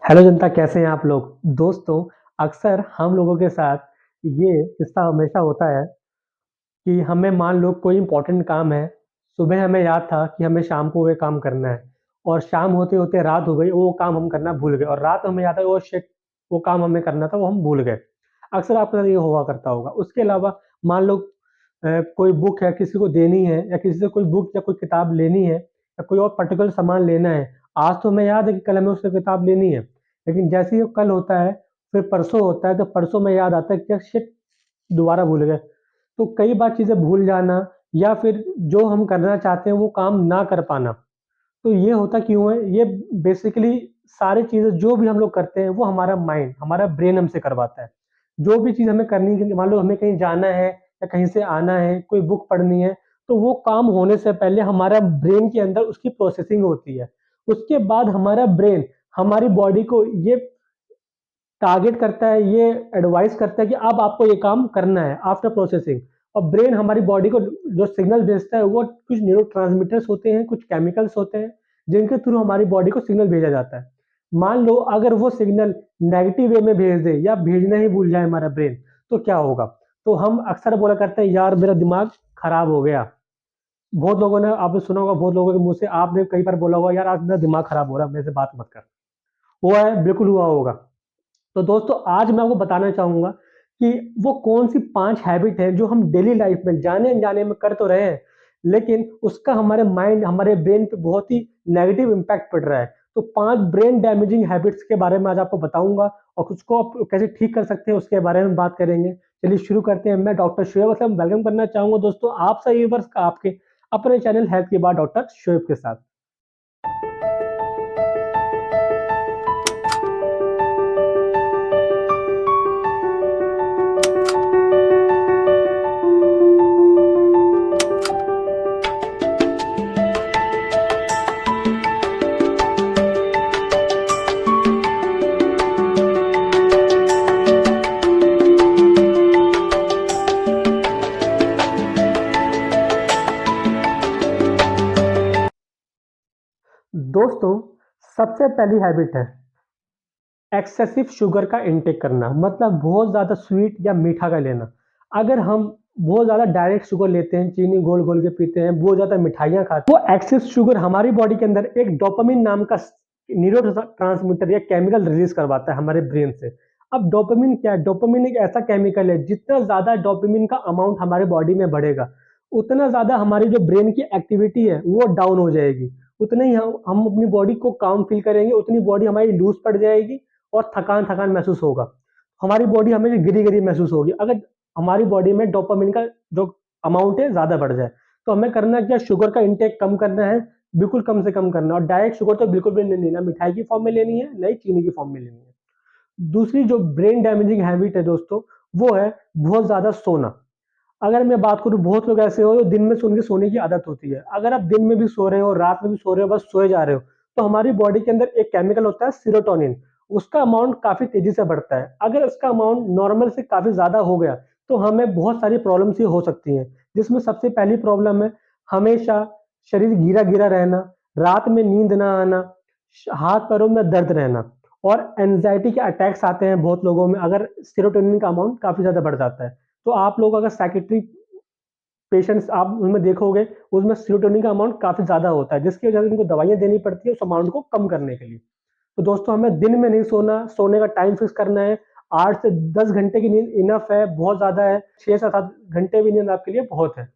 Hello जनता, कैसे हैं आप लोग? दोस्तों, अक्सर हम लोगों के साथ ये किस्सा हमेशा होता है कि हमें मान लो कोई इम्पोर्टेंट काम है, सुबह हमें याद था कि हमें शाम को वो काम करना है और शाम होते-होते रात हो गई, वो काम हम करना भूल गए और रात में हमें याद है ओह शिट! वो काम हमें करना था, वो हम भूल गए। अक्सर आपके साथ ये हुआ करता होगा। उसके अलावा मान लो कोई बुक है, किसी को देनी है या किसी से कोई बुक या कोई किताब लेनी है या कोई और पर्टिकुलर सामान लेना है। आज तो हमें याद है कि कल हमें उससे किताब लेनी है, लेकिन जैसे ही वो कल होता है, फिर परसों होता है, तो परसों में याद आता है कि यार शिट! दोबारा भूल गए। तो कई बार चीज़ें भूल जाना या फिर जो हम करना चाहते हैं वो काम ना कर पाना, तो ये होता क्यों है? ये बेसिकली सारी चीज़ें जो भी हम लोग करते हैं वो हमारा माइंड, हमारा ब्रेन हमसे करवाता है। जो भी चीज़ हमें करनी है, मान लो हमें कहीं जाना है या कहीं से आना है, कोई बुक पढ़नी है, तो वो काम होने से पहले हमारा ब्रेन के अंदर उसकी प्रोसेसिंग होती है। उसके बाद हमारा ब्रेन हमारी बॉडी को ये टारगेट करता है, ये एडवाइस करता है कि अब आपको ये काम करना है आफ्टर प्रोसेसिंग। और ब्रेन हमारी बॉडी को जो सिग्नल भेजता है वो कुछ न्यूरोट्रांसमीटर्स होते हैं, कुछ केमिकल्स होते हैं, जिनके थ्रू हमारी बॉडी को सिग्नल भेजा जाता है। मान लो अगर वो सिग्नल नेगेटिव वे में भेज दे या भेजना ही भूल जाए हमारा ब्रेन, तो क्या होगा? तो हम अक्सर बोला करते हैं यार मेरा दिमाग खराब हो गया। बहुत लोगों ने आपने सुना होगा, बहुत लोगों के मुँह से आपने कई बार बोला होगा यार आज मेरा दिमाग खराब हो रहा है, मेरे से बात मत कर। हुआ है, बिल्कुल हुआ होगा। तो दोस्तों आज मैं आपको बताना चाहूँगा कि वो कौन-सी 5 हैबिट है जो हम डेली लाइफ में जाने-अनजाने में कर तो रहे हैं, लेकिन उसका हमारे माइंड, हमारे ब्रेन पे बहुत ही नेगेटिव इम्पैक्ट पड़ रहा है। तो 5 ब्रेन डैमेजिंग हैबिट्स के बारे में आज आपको बताऊँगा और उसको आप कैसे ठीक कर सकते हैं उसके बारे में बात करेंगे। चलिए शुरू करते हैं। मैं डॉक्टर शोएब असलम वेलकम करना चाहूँगा दोस्तों आप सभी व्यूअर्स का आपके अपने चैनल हेल्थ की बात डॉक्टर शोएब के साथ। दोस्तों, सबसे पहली हैबिट है एक्सेसिव शुगर का इंटेक करना, मतलब बहुत ज़्यादा स्वीट या मीठा का लेना। अगर हम बहुत ज़्यादा डायरेक्ट शुगर लेते हैं, चीनी घोल-घोल के पीते हैं, बहुत ज़्यादा मिठाइयाँ खाते हैं, वो एक्सेस शुगर हमारी बॉडी के अंदर एक डोपामाइन नाम का न्यूरोट्रांसमीटर या केमिकल रिलीज़ करवाता है हमारे ब्रेन से। अब डोपामाइन क्या है? डोपामाइन एक ऐसा केमिकल है, जितना ज़्यादा डोपामाइन का अमाउंट हमारे बॉडी में बढ़ेगा, उतना ज़्यादा हमारी जो ब्रेन की एक्टिविटी है, वो डाउन हो जाएगी। उतने ही हम अपनी बॉडी को काम फ़ील करेंगे, उतनी बॉडी हमारी लूज़ पड़ जाएगी और थकान-थकान महसूस होगा। हमारी बॉडी हमें गिरी-गिरी महसूस होगी। अगर हमारी बॉडी में डोपामाइन का जो अमाउंट है ज़्यादा बढ़ जाए, तो हमें करना क्या, शुगर का इंटेक कम करना है, बिल्कुल कम से कम करना है और डायरेक्ट शुगर तो बिल्कुल भी नहीं लेना, मिठाई की फॉर्म में लेनी है, ना ही चीनी की फॉर्म में लेनी है। दूसरी जो ब्रेन डैमेजिंग हैबिट है दोस्तों, वो है बहुत ज़्यादा सोना। अगर मैं बात करूँ, बहुत लोग ऐसे हो जो दिन में उनके सोने की आदत होती है। अगर आप दिन में भी सो रहे हो, रात में भी सो रहे हो, बस सोए जा रहे हो, तो हमारी बॉडी के अंदर एक केमिकल होता है सेरोटोनिन, उसका अमाउंट काफ़ी तेज़ी से बढ़ता है। अगर इसका अमाउंट नॉर्मल से काफ़ी ज़्यादा हो गया, तो हमें बहुत सारी प्रॉब्लम्स ही हो सकती हैं, जिसमें सबसे पहली प्रॉब्लम है हमेशा शरीर गीला-गीला रहना, रात में नींद ना आना, हाथ-पैरों में दर्द रहना और एंग्ज़ायटी के अटैक्स आते हैं बहुत लोगों में अगर सेरोटोनिन का अमाउंट काफ़ी ज़्यादा बढ़ जाता है। तो आप लोग अगर साइकियाट्री पेशेंट्स आप उनमें देखोगे, उसमें सेरोटोनिन का अमाउंट काफ़ी ज़्यादा होता है, जिसकी वजह से उनको दवाइयाँ देनी पड़ती है उस अमाउंट को कम करने के लिए। तो दोस्तों हमें दिन में नहीं सोना, सोने का टाइम फिक्स करना है, 8 से 10 घंटे की नींद इनफ है, बहुत ज़्यादा है, 6 से 7 घंटे भी नींद आपके लिए बहुत है।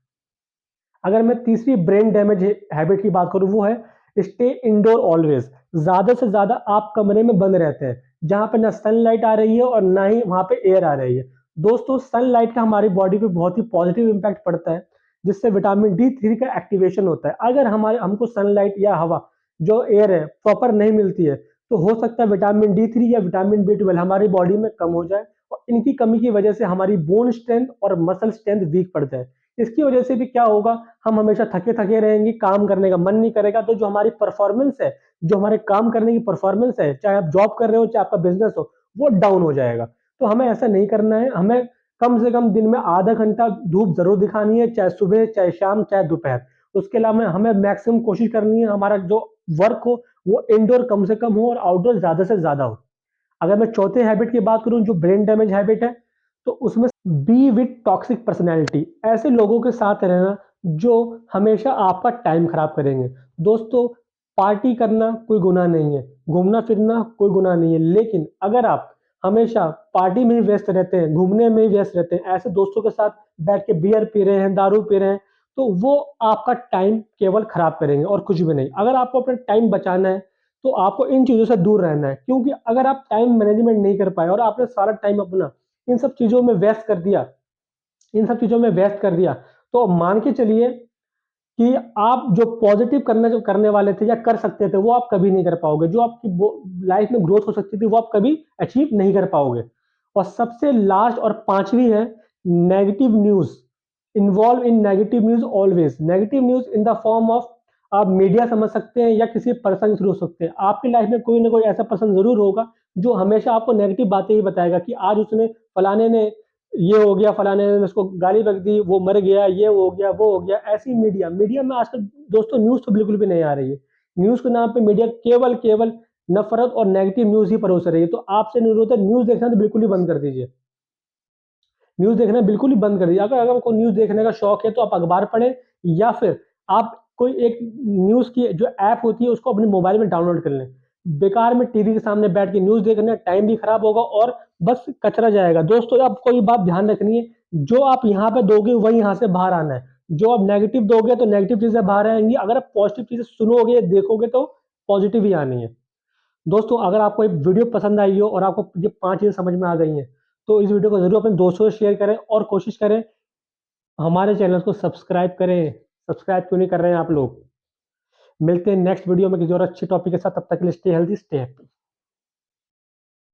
अगर मैं तीसरी ब्रेन डैमेज हैबिट की बात करूँ, वो है स्टे इंडोर ऑलवेज़। ज़्यादा से ज़्यादा आप कमरे में बंद रहते हैं, जहाँ पे ना सनलाइट आ रही है और ना ही वहाँ पे एयर आ रही है। दोस्तों सनलाइट का हमारी बॉडी पे बहुत ही पॉजिटिव इम्पैक्ट पड़ता है, जिससे विटामिन डी 3 का एक्टिवेशन होता है। अगर हमारे हमको सनलाइट या हवा, जो एयर है, प्रॉपर नहीं मिलती है, तो हो सकता है विटामिन डी 3 या विटामिन बी 12 हमारी बॉडी में कम हो जाए और इनकी कमी की वजह से हमारी बोन स्ट्रेंथ और मसल स्ट्रेंथ वीक पड़ जाए। इसकी वजह से भी क्या होगा, हम हमेशा थके-थके रहेंगे, काम करने का मन नहीं करेगा, तो जो हमारी परफ़ॉर्मेंस है, जो हमारे काम करने की परफ़ॉर्मेंस है, चाहे आप जॉब कर रहे हो, चाहे आपका बिज़नेस हो, वो डाउन हो जाएगा। तो हमें ऐसा नहीं करना है, हमें कम से कम दिन में आधा घंटा धूप ज़रूर दिखानी है, चाहे सुबह, चाहे शाम, चाहे दोपहर। उसके अलावा हमें मैक्सिमम कोशिश करनी है हमारा जो वर्क हो, वो इंडोर कम से कम हो और आउटडोर ज़्यादा से ज़्यादा हो। अगर मैं चौथे हैबिट की बात करूँ जो ब्रेन डैमेज हैबिट है, तो उसमें बी विथ टॉक्सिक पर्सनैलिटी, ऐसे लोगों के साथ रहना जो हमेशा आपका टाइम खराब करेंगे। दोस्तों, पार्टी करना कोई गुनाह नहीं है, घूमना फिरना कोई गुनाह नहीं है, लेकिन अगर आप हमेशा पार्टी में ही व्यस्त रहते हैं, घूमने में ही व्यस्त रहते हैं, ऐसे दोस्तों के साथ बैठ के बियर पी रहे हैं, दारू पी रहे हैं, तो वो आपका टाइम केवल खराब करेंगे और कुछ भी नहीं। अगर आपको अपना टाइम बचाना है, तो आपको इन चीज़ों से दूर रहना है, क्योंकि अगर आप टाइम मैनेजमेंट नहीं कर पाए और आपने सारा टाइम अपना इन सब चीज़ों में व्यस्त कर दिया, तो मान के चलिए कि आप जो पॉजिटिव जो करने वाले थे या कर सकते थे, वो आप कभी नहीं कर पाओगे। जो आपकी लाइफ में ग्रोथ हो सकती थी, वो आप कभी अचीव नहीं कर पाओगे। और सबसे लास्ट और पांचवी है negative news. Involve in negative news always. Negative news in the form of आप मीडिया समझ सकते हैं या किसी पर्सन के थ्रू हो सकते हैं। आपकी लाइफ में कोई ना कोई ऐसा पर्सन जरूर होगा जो हमेशा आपको नेगेटिव बातें ही बताएगा कि आज उसने फलाने ने ये हो गया, फलाने ने उसको गाली बक दी, वो मर गया, ये हो गया, वो हो गया। ऐसी मीडिया मीडिया में आजकल दोस्तों न्यूज़ तो बिल्कुल भी नहीं आ रही है। न्यूज़ के नाम पे मीडिया केवल केवल नफ़रत और नेगेटिव न्यूज़ ही परोस रही है। तो आपसे अनुरोध है, न्यूज़ देखना तो बिल्कुल ही बंद कर दीजिए। न्यूज़ देखना बिल्कुल ही बंद कर दीजिए। अगर अगर आपको न्यूज़ देखने का शौक है तो आप अखबार पढ़ें या फिर आप कोई एक न्यूज़ की जो ऐप होती है उसको अपने मोबाइल में डाउनलोड कर लें। बेकार में टीवी के सामने बैठ के न्यूज़ देखना, टाइम भी खराब होगा और बस कचरा जाएगा। दोस्तों, आपको ये बात ध्यान रखनी है, जो आप यहाँ पे दोगे वही यहाँ से बाहर आना है। जो आप नेगेटिव दोगे तो नेगेटिव चीज़ें बाहर आएँगी, अगर आप पॉजिटिव चीज़ें सुनोगे, देखोगे तो पॉजिटिव ही आनी है। दोस्तों, अगर आपको ये वीडियो पसंद आई हो और आपको ये 5 चीज़ें समझ में आ गई हैं, तो इस वीडियो को ज़रूर अपने दोस्तों से शेयर करें और कोशिश करें हमारे चैनल को सब्सक्राइब करें। सब्सक्राइब क्यों नहीं कर रहे हैं आप लोग? मिलते हैं नेक्स्ट वीडियो में किसी और अच्छे टॉपिक के साथ। तब तक के लिए स्टे हेल्दी, स्टे हैप्पी।